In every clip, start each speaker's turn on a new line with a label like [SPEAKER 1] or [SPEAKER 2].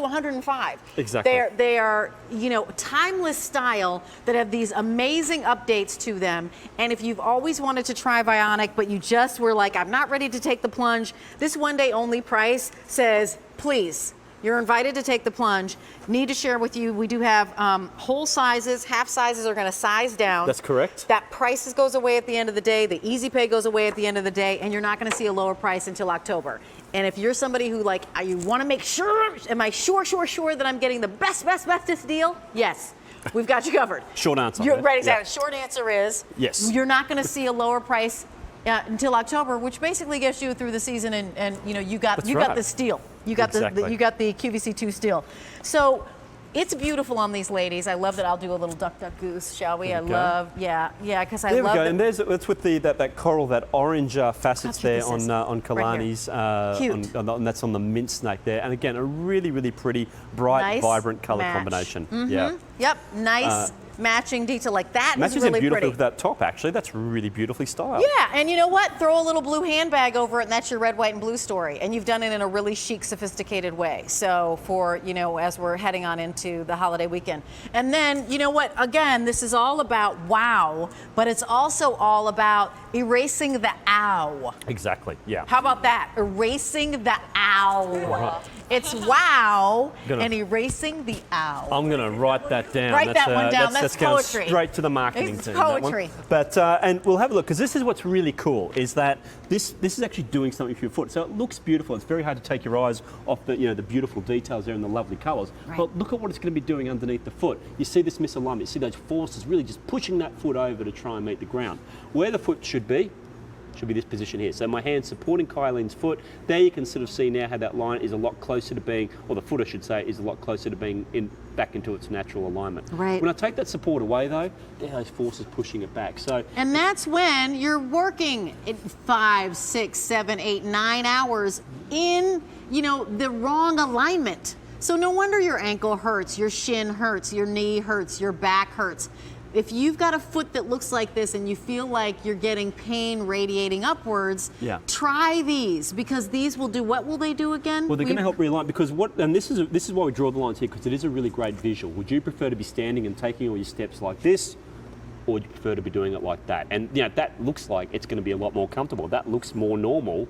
[SPEAKER 1] 105.
[SPEAKER 2] Exactly.
[SPEAKER 1] They are, you know, timeless style that have these amazing updates to them. And if you've always wanted to try Vionic, but you just were like, I'm not ready to take the plunge, this one day only price says, please, you're invited to take the plunge. Need to share with you, we do have whole sizes, half sizes are gonna size down.
[SPEAKER 2] That's correct.
[SPEAKER 1] That price goes away at the end of the day, the easy pay goes away at the end of the day, and you're not gonna see a lower price until October. And if you're somebody who like, you wanna make sure, am I sure that I'm getting the bestest deal? Yes, we've got you covered.
[SPEAKER 2] Short answer.
[SPEAKER 1] You're right, exactly. Yeah. Short answer is,
[SPEAKER 2] yes.
[SPEAKER 1] You're not gonna see a lower price until October, which basically gets you through the season, and you know, you got the steel. You got
[SPEAKER 2] exactly.
[SPEAKER 1] you got the QVC2 steel. So it's beautiful on these ladies. I love that. I'll do a little duck goose, shall we? I love, because I love. There we go.
[SPEAKER 2] And it's with that coral, that orange facets there on Kulani's,
[SPEAKER 1] Cute.
[SPEAKER 2] And that's on the mint snake there. And again, a really pretty, bright, nice, vibrant color combination.
[SPEAKER 1] Mm-hmm.
[SPEAKER 2] Yeah.
[SPEAKER 1] Yep. Nice. Matching detail like that
[SPEAKER 2] matches
[SPEAKER 1] is really
[SPEAKER 2] it beautifully
[SPEAKER 1] pretty.
[SPEAKER 2] with that top, actually. That's really beautifully styled.
[SPEAKER 1] Yeah, and you know what? Throw a little blue handbag over it, and that's your red, white, and blue story. And you've done it in a really chic, sophisticated way. So for, you know, as we're heading on into the holiday weekend. And then, you know what? Again, this is all about wow, but it's also all about erasing the ow.
[SPEAKER 2] Exactly, yeah.
[SPEAKER 1] How about that? Erasing the ow. Right. It's wow and erasing the ow.
[SPEAKER 2] I'm going to write that down.
[SPEAKER 1] Write that one down. That's poetry.
[SPEAKER 2] Straight to the marketing
[SPEAKER 1] it's
[SPEAKER 2] team.
[SPEAKER 1] Poetry.
[SPEAKER 2] But and we'll have a look, because this is what's really cool, is that this is actually doing something for your foot. So it looks beautiful. It's very hard to take your eyes off the, you know, the beautiful details there and the lovely colours. Right. But look at what it's going to be doing underneath the foot. You see this misalignment. You see those forces really just pushing that foot over to try and meet the ground. Where the foot should be this position here. So my hand supporting Kylene's foot. There you can sort of see now how that line is a lot closer to being, or the foot I should say, is a lot closer to being back into its natural alignment.
[SPEAKER 1] Right.
[SPEAKER 2] When I take that support away though, there are those forces pushing it back. So,
[SPEAKER 1] and that's when you're working 5, 6, 7, 8, 9 hours in, you know, the wrong alignment. So no wonder your ankle hurts, your shin hurts, your knee hurts, your back hurts. If you've got a foot that looks like this and you feel like you're getting pain radiating upwards, try these, because these will do, what will they do again?
[SPEAKER 2] Well, they're going to help realign, because this is why we draw the lines here, because it is a really great visual. Would you prefer to be standing and taking all your steps like this, or would you prefer to be doing it like that? And you know, that looks like it's going to be a lot more comfortable. That looks more normal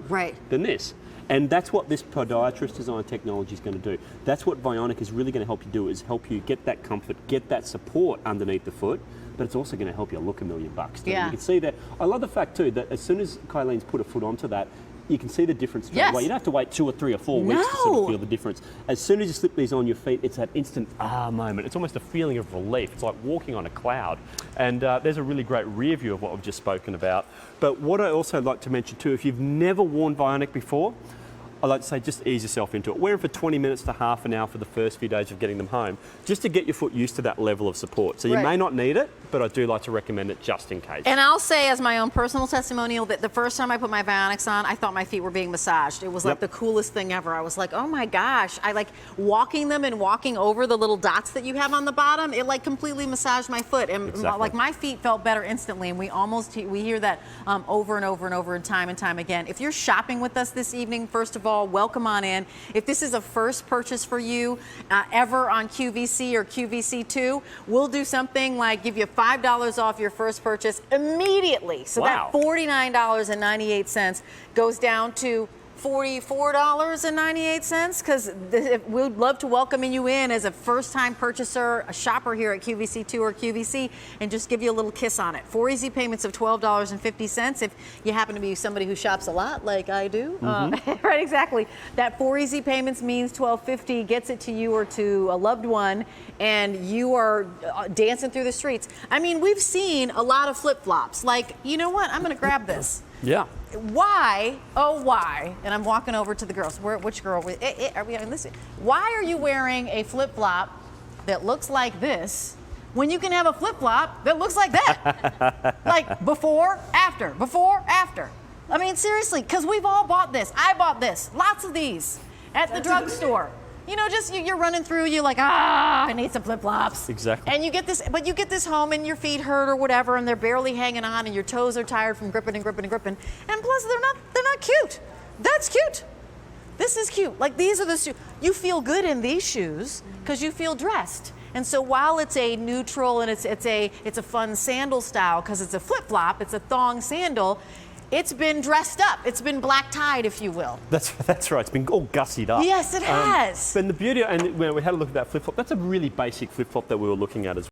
[SPEAKER 2] than this. And that's what this podiatrist design technology is going to do. That's what Vionic is really going to help you do, is help you get that comfort, get that support underneath the foot, but it's also going to help you look $1 million too.
[SPEAKER 1] Yeah.
[SPEAKER 2] You can see that. I love the fact too that as soon as Kylene's put a foot onto that, you can see the difference straight away. You don't have to wait 2 or 3 or 4 weeks to sort of feel the difference. As soon as you slip these on your feet, it's that instant moment. It's almost a feeling of relief. It's like walking on a cloud. And there's a really great rear view of what we've just spoken about. But what I also like to mention too, if you've never worn Vionic before, I like to say just ease yourself into it. Wear them for 20 minutes to half an hour for the first few days of getting them home, just to get your foot used to that level of support. So you may not need it, but I do like to recommend it just in case.
[SPEAKER 1] And I'll say as my own personal testimonial that the first time I put my Vionics on, I thought my feet were being massaged. It was like the coolest thing ever. I was like, oh my gosh. I like walking them and walking over the little dots that you have on the bottom. It like completely massaged my foot. And like my feet felt better instantly. And we hear that over and over and over and time again. If you're shopping with us this evening, first of all, welcome on in. If this is a first purchase for you ever on QVC or QVC2, we'll do something like give you $5 off your first purchase immediately. So that $49.98 goes down to $44.98, because we'd love to welcome you in as a first-time purchaser, a shopper here at QVC2 or QVC, and just give you a little kiss on it. 4 easy payments of $12.50 if you happen to be somebody who shops a lot like I do. Right, exactly. That 4 easy payments means $12.50 gets it to you or to a loved one, and you are dancing through the streets. I mean, we've seen a lot of flip-flops. Like, you know what? I'm going to grab this.
[SPEAKER 2] Yeah.
[SPEAKER 1] Why, oh why, and I'm walking over to the girls, which girl, are we on this? Why are you wearing a flip-flop that looks like this when you can have a flip-flop that looks like that? Like before, after, before, after. I mean, seriously, because we've all bought this. I bought this, lots of these at the drugstore. You know, just you're running through, you're like, I need some flip-flops.
[SPEAKER 2] Exactly.
[SPEAKER 1] And you get this, but you get this home and your feet hurt or whatever, and they're barely hanging on, and your toes are tired from gripping and gripping and gripping. And plus, they're not cute. That's cute. This is cute. Like, these are the you feel good in these shoes because you feel dressed. And so while it's a neutral and it's a fun sandal style because it's a flip-flop, it's a thong sandal, it's been dressed up. It's been black-tied, if you will.
[SPEAKER 2] That's right. It's been all gussied up.
[SPEAKER 1] Yes, it has.
[SPEAKER 2] And the beauty, and when we had a look at that flip-flop, that's a really basic flip-flop that we were looking at as well.